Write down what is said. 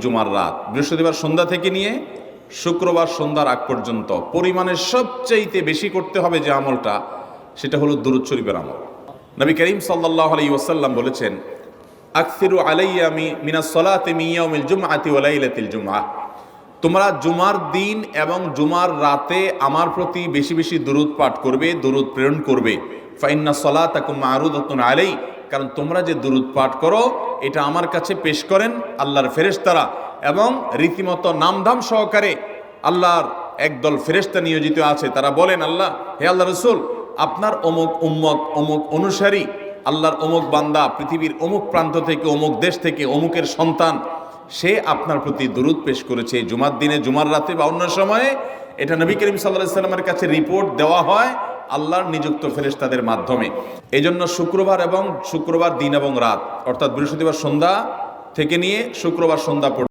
জুমার রাত, বৃহস্পতিবার সন্ধ্যা থেকে নিয়ে শুক্রবার সন্ধ্যার আগ পর্যন্ত পরিমাণের সবচাইতে বেশি করতে হবে যে আমলটা, সেটা হলো দুরূদ শরীফের আমল। নবী করিম সাল্লাল্লাহু আলাইহি ওয়াসাল্লাম বলেছেন, আকসিরু আলাইয়া মিনাস সালাতি মিন ইয়াউমিল জুমআতি ওয়া লাইলাতিল জুমআহ, তোমরা জুমার দিন এবং জুমার রাতে আমার প্রতি বেশি বেশি দুরূদ পাঠ করবে, দুরূদ প্রেরণ করবে। ফাইন্না সালাতাকুম মা'রুদাতুন আলাই, কারণ তোমরা যে দুরূদ পাঠ করো এটা আমার কাছে পেশ করেন আল্লাহর ফেরেশতারা, এবং রীতিমতো নামধাম সহকারে আল্লাহর একদল ফেরেশতা নিয়োজিত আছে। তারা বলেন, আল্লাহ, হে আল্লাহ রসুল, আপনার অমুক উম্মত, অমুক অনুসারী, আল্লাহর অমুক বান্দা পৃথিবীর অমুক প্রান্ত থেকে, অমুক দেশ থেকে, অমুকের সন্তান, সে আপনার প্রতি দুরূদ পেশ করেছে জুমার দিনে, জুমার রাতে বা অন্য সময়ে। এটা নবী করিম সাল্লাল্লাহু আলাইহি সাল্লামের কাছে রিপোর্ট দেওয়া হয় আল্লাহর নিযুক্ত ফেরেশতাদের মাধ্যমে। এই জন্য শুক্রবার দিন এবং রাত, অর্থাৎ বৃহস্পতিবার সন্ধ্যা থেকে নিয়ে শুক্রবার সন্ধ্যা পর্যন্ত